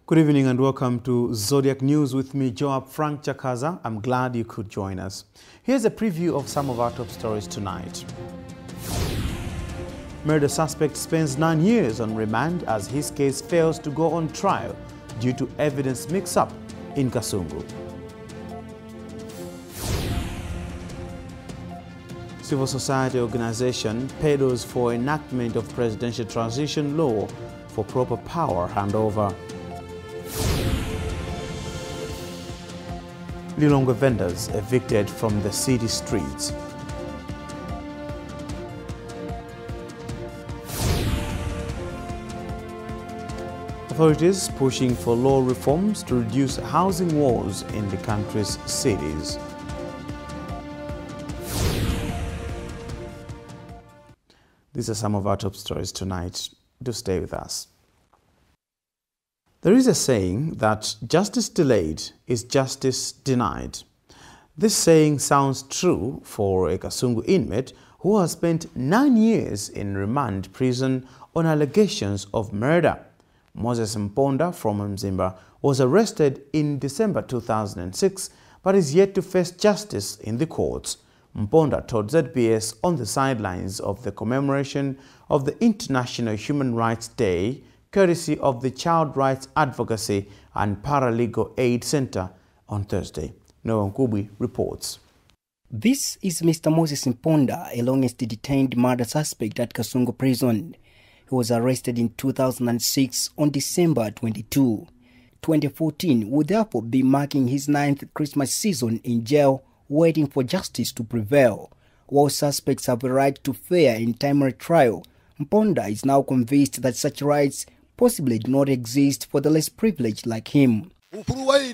Good evening and welcome to Zodiac News with me, Joab Frank Chakaza. I'm glad you could join us. Here's a preview of some of our top stories tonight. Murder suspect spends 9 years on remand as his case fails to go on trial due to evidence mix-up in Kasungu. Civil society organization peddles for enactment of presidential transition law for proper power handover. Lilongwe vendors evicted from the city streets. Authorities pushing for law reforms to reduce housing wars in the country's cities. These are some of our top stories tonight. Do stay with us. There is a saying that justice delayed is justice denied. This saying sounds true for a Kasungu inmate who has spent 9 years in remand prison on allegations of murder. Moses Mponda from Mzimba was arrested in December 2006 but is yet to face justice in the courts. Mponda told ZBS on the sidelines of the commemoration of the International Human Rights Day courtesy of the Child Rights Advocacy and Paralegal Aid Center on Thursday. Noah Nkubi reports. This is Mr. Moses Mponda, a longest detained murder suspect at Kasungu prison. He was arrested in 2006 on December 22. 2014 would therefore be marking his 9th Christmas season in jail, waiting for justice to prevail. While suspects have a right to fair and timely trial, Mponda is now convinced that such rights possibly do not exist for the less privileged like him. Mponda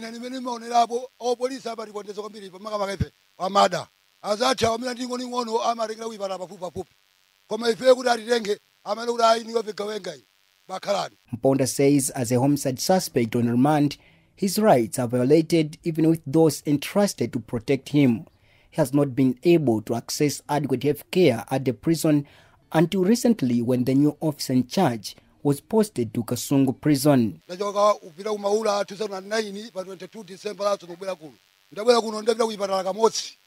says as a homicide suspect on remand, his rights are violated even with those entrusted to protect him. He has not been able to access adequate health care at the prison until recently when the new officer in charge was posted to Kasungu prison.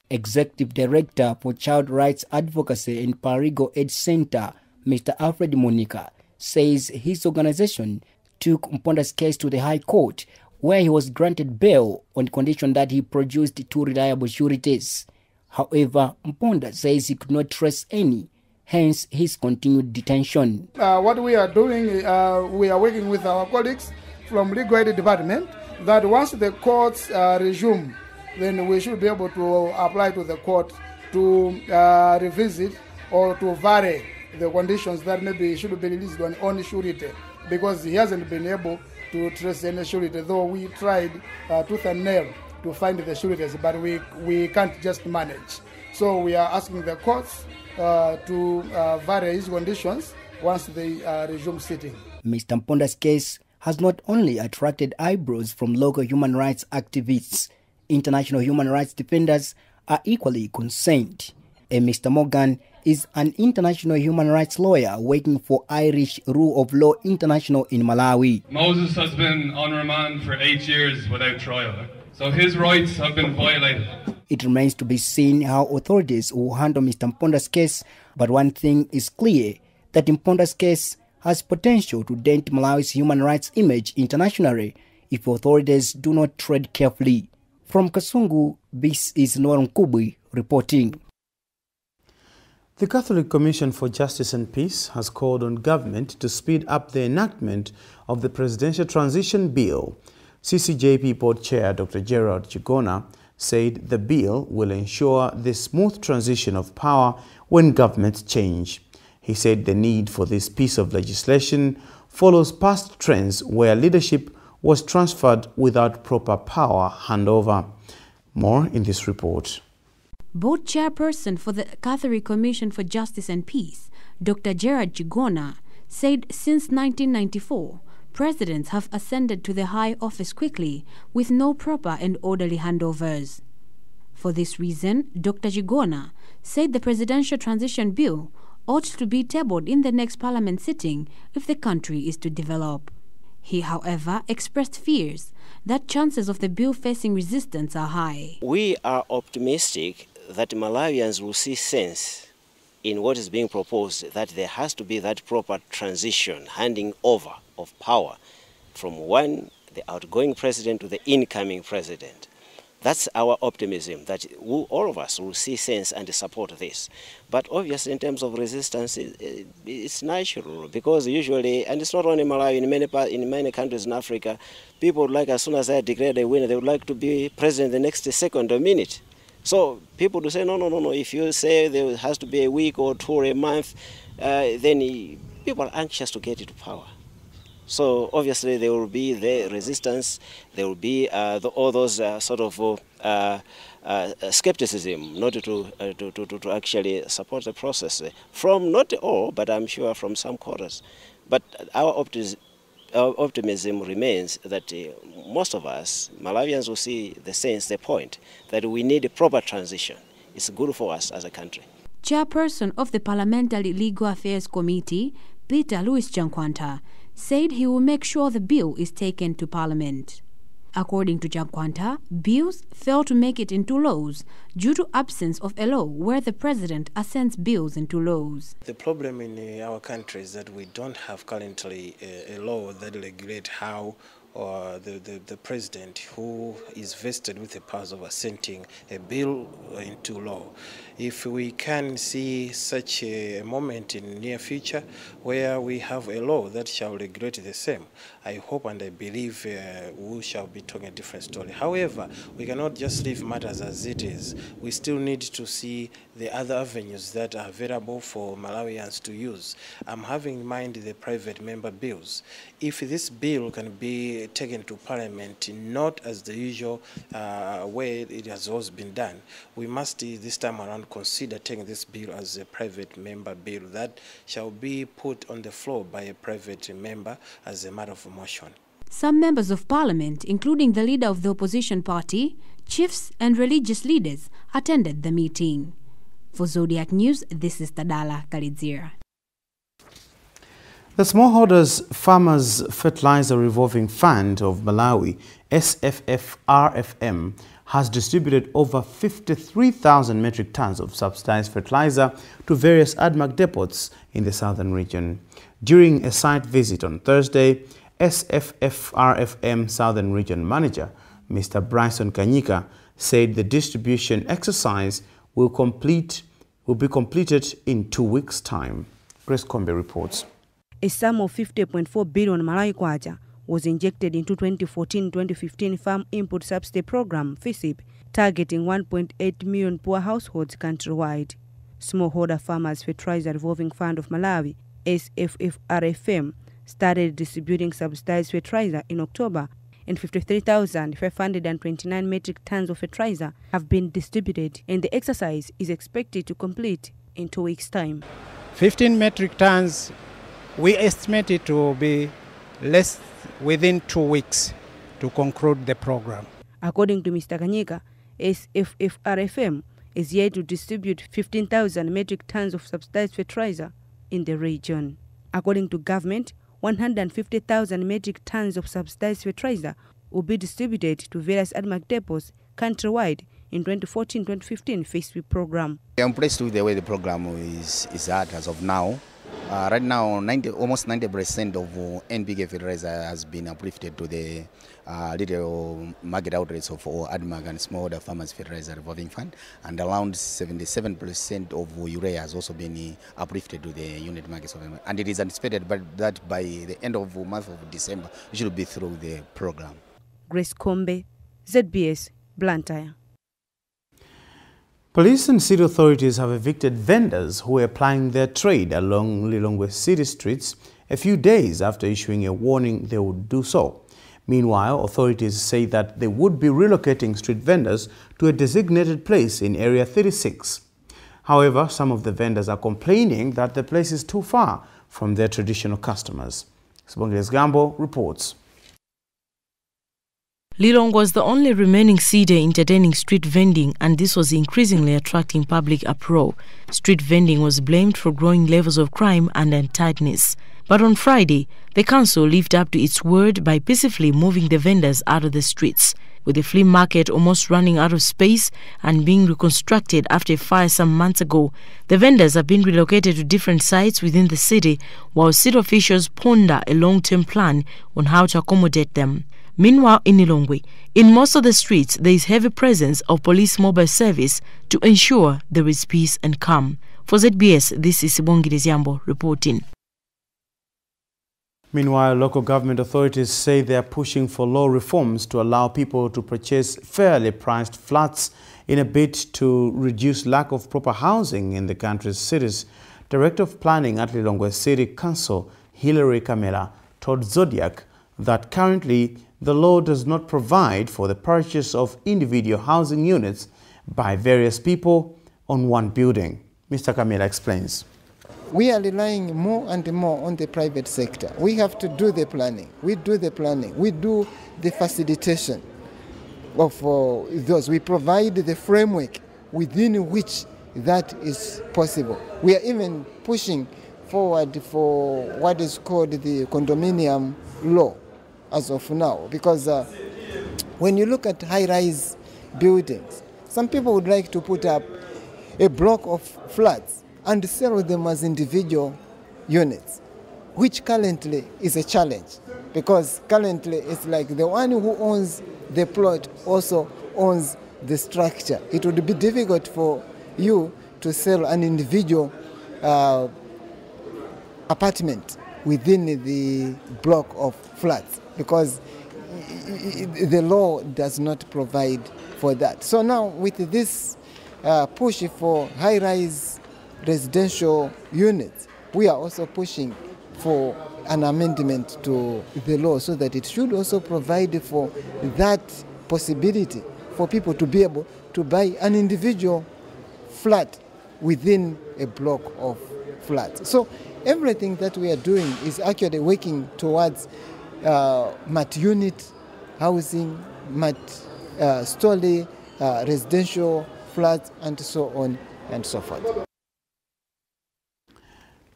Executive Director for Child Rights Advocacy and Paralegal Aid Center, Mr. Alfred Monica, says his organization took Mponda's case to the High Court, where he was granted bail on condition that he produced 2 reliable sureties. However, Mponda says he could not trace any, hence his continued detention. What we are doing, we are working with our colleagues from Legal Aid Department that once the courts resume, then we should be able to apply to the court to revisit or to vary the conditions that maybe he should be released on only surety, because he hasn't been able to trace any surety, though we tried tooth and nail to find the sureties, but we can't just manage. So we are asking the courts to vary his conditions once they resume sitting. Mr. Mponda's case has not only attracted eyebrows from local human rights activists, international human rights defenders are equally concerned. Mr. Morgan is an international human rights lawyer working for Irish Rule of Law International in Malawi. Moses has been on remand for 8 years without trial, so his rights have been violated. It remains to be seen how authorities will handle Mr. Mponda's case, but one thing is clear, that Mponda's case has potential to dent Malawi's human rights image internationally if authorities do not tread carefully. From Kasungu, this is Noah Nkubi reporting. The Catholic Commission for Justice and Peace has called on government to speed up the enactment of the Presidential Transition Bill. CCJP Board Chair Dr. Gerard Chigona said the bill will ensure the smooth transition of power when governments change. He said the need for this piece of legislation follows past trends where leadership was transferred without proper power handover. More in this report. Board chairperson for the Catholic Commission for Justice and Peace, Dr. Gerard Chigona, said since 1994, presidents have ascended to the high office quickly with no proper and orderly handovers. For this reason, Dr. Chigona said the Presidential Transition Bill ought to be tabled in the next parliament sitting if the country is to develop. He, however, expressed fears that chances of the bill facing resistance are high. We are optimistic that Malawians will see sense in what is being proposed, that there has to be that proper transition, handing over of power from the outgoing president to the incoming president. That's our optimism, that all of us will see sense and support this. But obviously in terms of resistance, it's natural, because usually, and it's not only Malawi, in many countries in Africa, people would like, as soon as they declare a winner, they would like to be president the next second or minute. So people do say, no, if you say there has to be a week or 2 or a month, then people are anxious to get into power. So obviously there will be the resistance, there will be all those sort of skepticism, not to actually support the process. From not all, but I'm sure from some quarters. But our optimism remains that most of us, Malawians, will see the sense, the point, that we need a proper transition. It's good for us as a country. Chairperson of the Parliamentary Legal Affairs Committee, Peter Louis Jankwanta, said he will make sure the bill is taken to Parliament. According to Jankwanta, bills fail to make it into laws due to absence of a law where the president assents bills into laws. The problem in our country is that we don't have currently a law that regulates how the president, who is vested with the powers of assenting a bill into law. If we can see such a moment in the near future where we have a law that shall regulate the same, I hope and I believe we shall be talking a different story. However, we cannot just leave matters as it is. We still need to see the other avenues that are available for Malawians to use. I'm having in mind the private member bills. If this bill can be taken to Parliament, not as the usual way it has always been done, we must this time around consider taking this bill as a private member bill that shall be put on the floor by a private member as a matter of motion. Some members of Parliament, including the leader of the opposition party, chiefs and religious leaders, attended the meeting. For Zodiac News, this is Tadala Kalidzira. The Smallholders Farmers Fertilizer Revolving Fund of Malawi, SFFRFM, has distributed over 53,000 metric tons of subsidized fertilizer to various ADMAC depots in the southern region. During a site visit on Thursday, SFFRFM Southern Region Manager, Mr. Bryson Kanyika, said the distribution exercise will be completed in 2 weeks' time. Grace Kombe reports. A sum of 50.4 billion Malawi kwacha was injected into 2014-2015 Farm Input Subsidy Program (FISIP), targeting 1.8 million poor households countrywide. Smallholder Farmers Fertilizer Revolving Fund of Malawi, SFFRFM, started distributing subsidized fertilizer in October, and 53,529 metric tons of fertilizer have been distributed, and the exercise is expected to complete in 2 weeks' time. 15 metric tons, we estimate it to be less within 2 weeks to conclude the program. According to Mr. Kanyika, SFFRFM is yet to distribute 15,000 metric tons of subsidized fertilizer in the region. According to government, 150,000 metric tons of subsidized fertilizer will be distributed to various ADMAC depots countrywide in 2014-2015 FISIP program. I'm pleased with the way the program is at as of now. Right now, almost 90% of NPK fertilizer has been uplifted to the little market outlets of ADMAC and Smallholder Farmers Fertilizer Revolving Fund, and around 77% of urea has also been uplifted to the unit markets of ADMAC. And it is anticipated that by the end of the month of December, we should be through the program. Grace Kombe, ZBS, Blantyre. Police and city authorities have evicted vendors who were plying their trade along Lilongwe city streets a few days after issuing a warning they would do so. Meanwhile, authorities say that they would be relocating street vendors to a designated place in Area 36. However, some of the vendors are complaining that the place is too far from their traditional customers. Sibongeles Gambo reports. Lilongwe was the only remaining city entertaining street vending, and this was increasingly attracting public uproar. Street vending was blamed for growing levels of crime and untightness. But on Friday, the council lived up to its word by peacefully moving the vendors out of the streets. With the flea market almost running out of space and being reconstructed after a fire some months ago, the vendors have been relocated to different sites within the city, while city officials ponder a long-term plan on how to accommodate them. Meanwhile, in Lilongwe, in most of the streets, there is heavy presence of police mobile service to ensure there is peace and calm. For ZBS, this is Sibongile Ziambo reporting. Meanwhile, local government authorities say they are pushing for law reforms to allow people to purchase fairly priced flats in a bid to reduce lack of proper housing in the country's cities. Director of Planning at Lilongwe City Council, Hilary Kamela, told Zodiak that currently the law does not provide for the purchase of individual housing units by various people on one building. Mr. Kamela explains. We are relying more and more on the private sector. We have to do the planning. We do the planning. We do the facilitation of those. We provide the framework within which that is possible. We are even pushing forward for what is called the condominium law as of now, because when you look at high-rise buildings, some people would like to put up a block of flats and sell them as individual units, which currently is a challenge, because currently it's like the one who owns the plot also owns the structure. It would be difficult for you to sell an individual apartment within the block of flats, because the law does not provide for that. So now with this push for high-rise residential units, we are also pushing for an amendment to the law so that it should also provide for that possibility for people to be able to buy an individual flat within a block of flats. So everything that we are doing is actually working towards multi-unit housing, multi-story residential flats, and so on and so forth.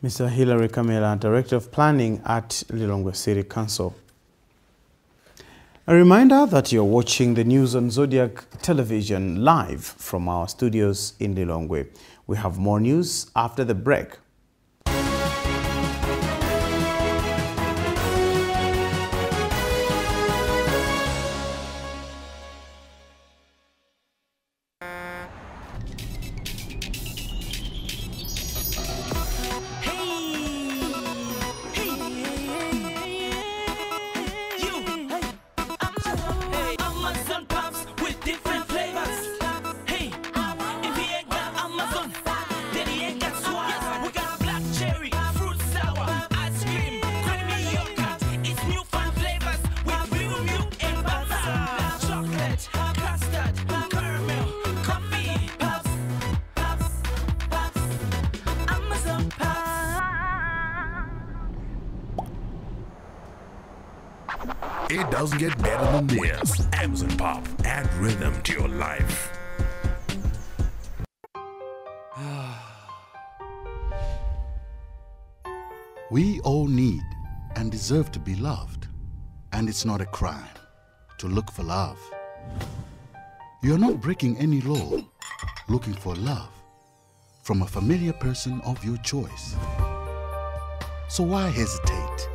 Mr. Hilary Kamela, Director of Planning at Lilongwe City Council. A reminder that you're watching the news on Zodiac Television live from our studios in Lilongwe. We have more news after the break. It doesn't get better than this. Amazon Pop, add rhythm to your life. We all need and deserve to be loved, and it's not a crime to look for love. You're not breaking any law looking for love from a familiar person of your choice. So why hesitate?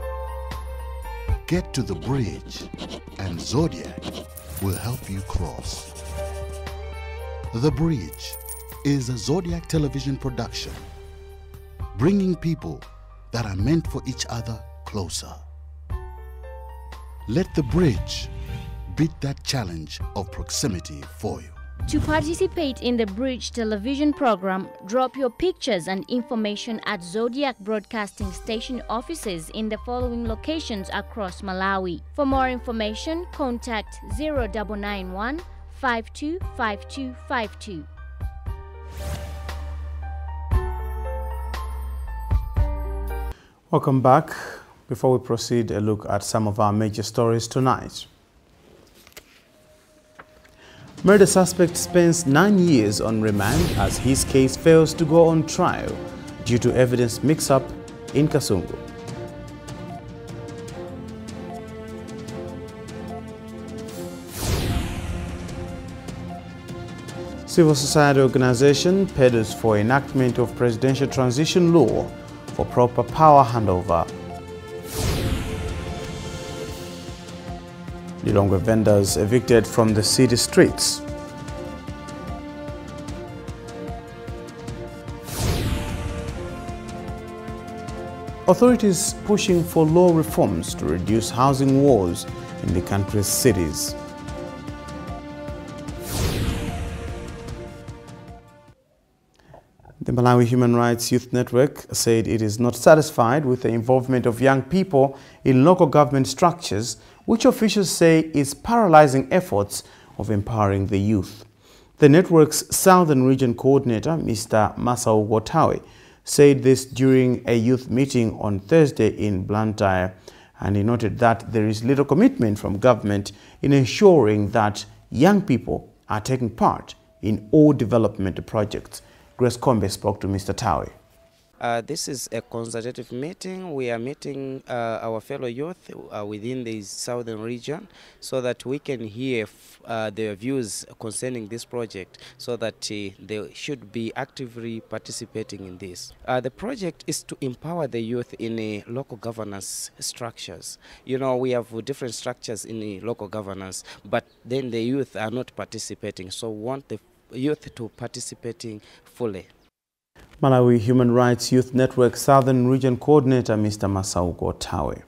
Get to the bridge and Zodiac will help you cross. The Bridge is a Zodiac television production, bringing people that are meant for each other closer. Let the bridge beat that challenge of proximity for you. To participate in the Bridge television program, drop your pictures and information at Zodiac Broadcasting Station offices in the following locations across Malawi. For more information, contact 0991 525252. Welcome back. Before we proceed, a look at some of our major stories tonight. Murder suspect spends 9 years on remand as his case fails to go on trial due to evidence mix-up in Kasungu. Civil society organization peddles for enactment of presidential transition law for proper power handover. Lilongwe vendors evicted from the city streets. Authorities pushing for law reforms to reduce housing wars in the country's cities. The Malawi Human Rights Youth Network said it is not satisfied with the involvement of young people in local government structures, which officials say is paralyzing efforts of empowering the youth. The network's Southern Region Coordinator, Mr. Masao Gotawe, said this during a youth meeting on Thursday in Blantyre, and he noted that there is little commitment from government in ensuring that young people are taking part in all development projects. Grace Kombe spoke to Mr. Tawe. This is a consultative meeting. We are meeting our fellow youth within the southern region so that we can hear their views concerning this project, so that they should be actively participating in this. The project is to empower the youth in local governance structures. You know, we have different structures in the local governance, but then the youth are not participating. So we want the youth to participating fully. Malawi Human Rights Youth Network Southern Region Coordinator Mr. Masao Gotawe.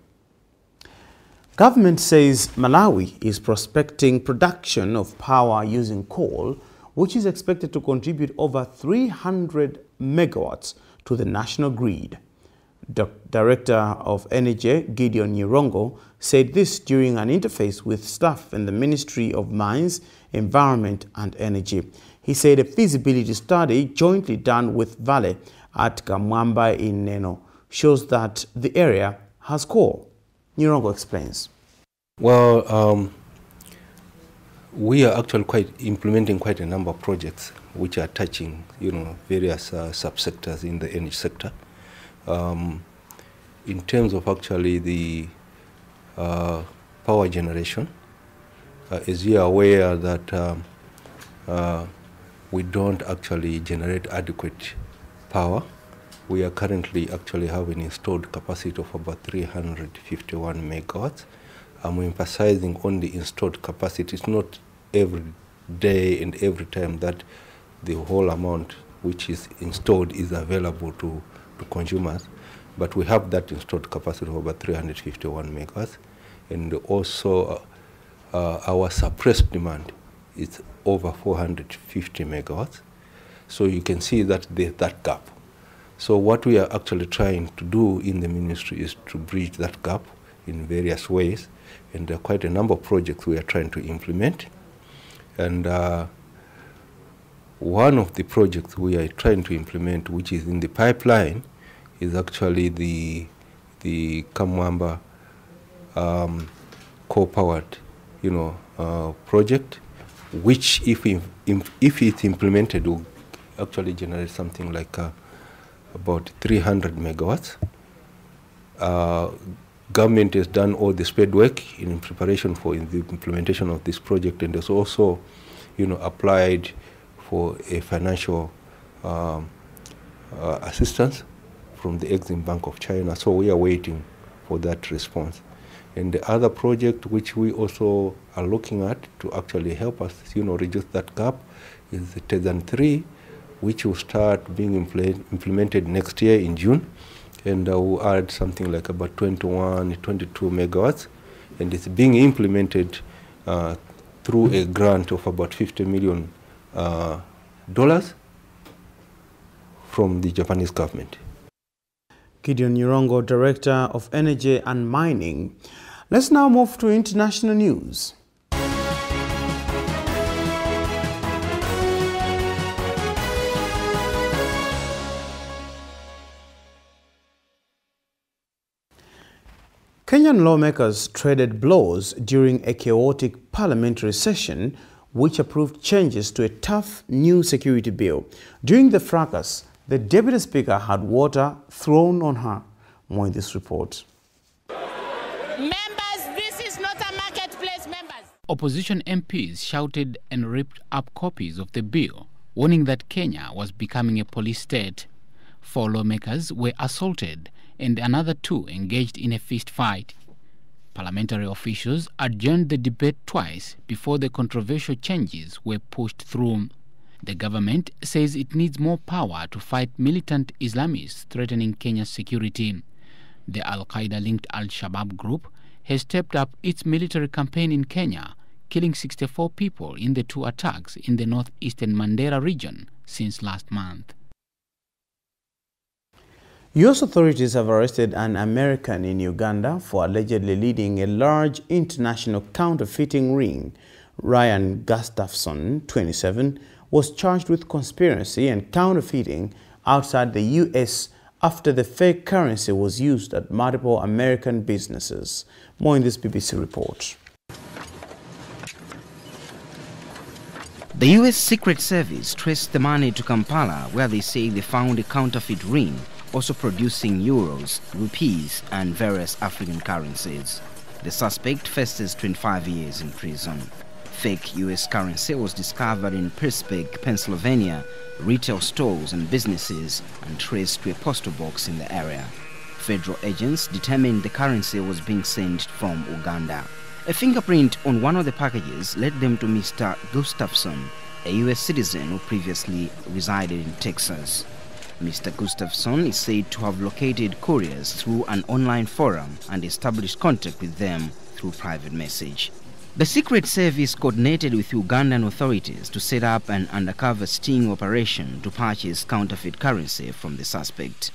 Government says Malawi is prospecting production of power using coal, which is expected to contribute over 300 megawatts to the national grid. The Director of Energy, Gideon Nyirongo, said this during an interface with staff in the Ministry of Mines, Environment and Energy. He said a feasibility study jointly done with Vale at Kamwamba in Neno shows that the area has coal. Nyirongo explains. Well, we are actually implementing quite a number of projects which are touching, various subsectors in the energy sector. In terms of actually the power generation, as you are aware that we don't actually generate adequate power. We are currently actually having installed capacity of about 351 megawatts. I'm emphasizing on the installed capacity. It's not every day and every time that the whole amount which is installed is available to consumers, but we have that installed capacity of about 351 megawatts, and also our suppressed demand is over 450 megawatts. So you can see that there's that gap. So what we are actually trying to do in the ministry is to bridge that gap in various ways, and there are quite a number of projects we are trying to implement. And one of the projects we are trying to implement, which is in the pipeline, is actually the Kamwamba coal-powered, project, which if it's implemented will actually generate something like about 300 megawatts. Government has done all the spade work in preparation for the implementation of this project, and has also, applied for a financial assistance from the Exim Bank of China. So we are waiting for that response. And the other project which we also are looking at to actually help us, reduce that gap is the Tezan 3, which will start being implemented next year in June. And we'll add something like about 22 megawatts. And it's being implemented through a grant of about $50 million from the Japanese government. Gideon Nyirongo, Director of Energy and Mining. Let's now move to international news. Kenyan lawmakers traded blows during a chaotic parliamentary session which approved changes to a tough new security bill. During the fracas, the Deputy Speaker had water thrown on her. More in this report. Members, this is not a marketplace, members. Opposition MPs shouted and ripped up copies of the bill, warning that Kenya was becoming a police state. 4 lawmakers were assaulted and another 2 engaged in a fist fight. Parliamentary officials adjourned the debate twice before the controversial changes were pushed through. The government says it needs more power to fight militant Islamists threatening Kenya's security. The Al-Qaeda-linked Al-Shabaab group has stepped up its military campaign in Kenya, killing 64 people in the 2 attacks in the northeastern Mandera region since last month. U.S. authorities have arrested an American in Uganda for allegedly leading a large international counterfeiting ring. Ryan Gustafson, 27, was charged with conspiracy and counterfeiting outside the U.S. after the fake currency was used at multiple American businesses. More in this BBC report. The U.S. Secret Service traced the money to Kampala, where they say they found a counterfeit ring, also producing euros, rupees, and various African currencies. The suspect faces 25 years in prison. Fake U.S. currency was discovered in Pittsburgh, Pennsylvania, retail stores and businesses, and traced to a postal box in the area. Federal agents determined the currency was being sent from Uganda. A fingerprint on one of the packages led them to Mr. Gustafson, a U.S. citizen who previously resided in Texas. Mr. Gustafson is said to have located couriers through an online forum and established contact with them through private message. The Secret Service coordinated with Ugandan authorities to set up an undercover sting operation to purchase counterfeit currency from the suspect.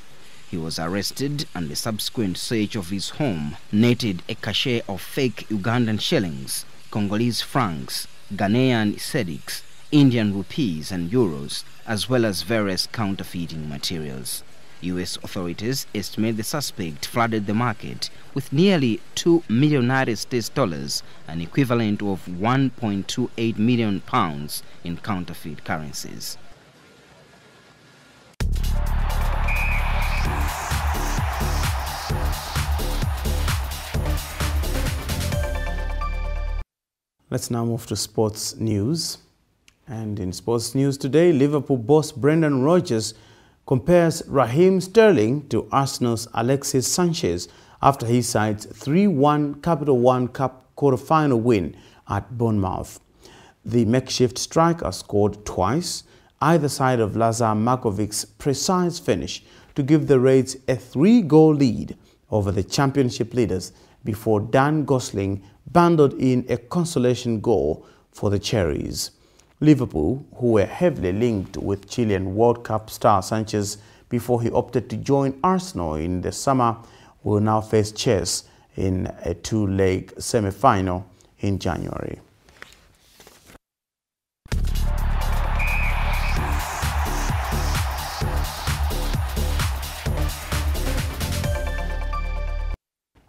He was arrested, and the subsequent search of his home netted a cache of fake Ugandan shillings, Congolese francs, Ghanaian cedis, Indian rupees and euros, as well as various counterfeiting materials. U.S. authorities estimate the suspect flooded the market with nearly $2 million United States dollars, an equivalent of £1.28 million in counterfeit currencies. Let's now move to sports news. And in sports news today, Liverpool boss Brendan Rodgers compares Raheem Sterling to Arsenal's Alexis Sanchez after his side's 3-1 Capital One Cup quarter-final win at Bournemouth. The makeshift striker scored twice, either side of Lazar Markovic's precise finish to give the Reds a 3-goal lead over the championship leaders before Dan Gosling bundled in a consolation goal for the Cherries. Liverpool, who were heavily linked with Chilean World Cup star Sanchez before he opted to join Arsenal in the summer, will now face Chelsea in a 2-leg semi-final in January.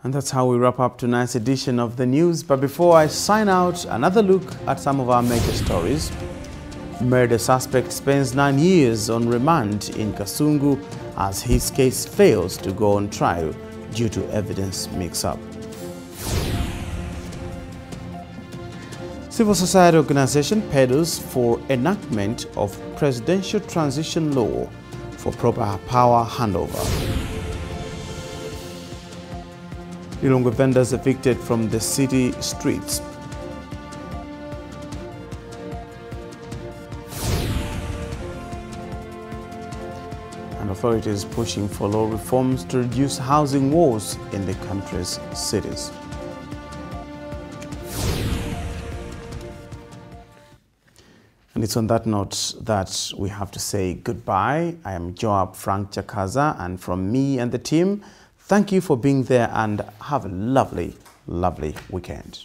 And that's how we wrap up tonight's edition of the news. But before I sign out, another look at some of our major stories. Murder suspect spends 9 years on remand in Kasungu as his case fails to go on trial due to evidence mix-up. Civil society organization peddles for enactment of presidential transition law for proper power handover. Lilongwe vendors evicted from the city streets. And authorities pushing for law reforms to reduce housing wars in the country's cities. And it's on that note that we have to say goodbye. I am Joab Frank Chakaza, and from me and the team, thank you for being there and have a lovely, lovely weekend.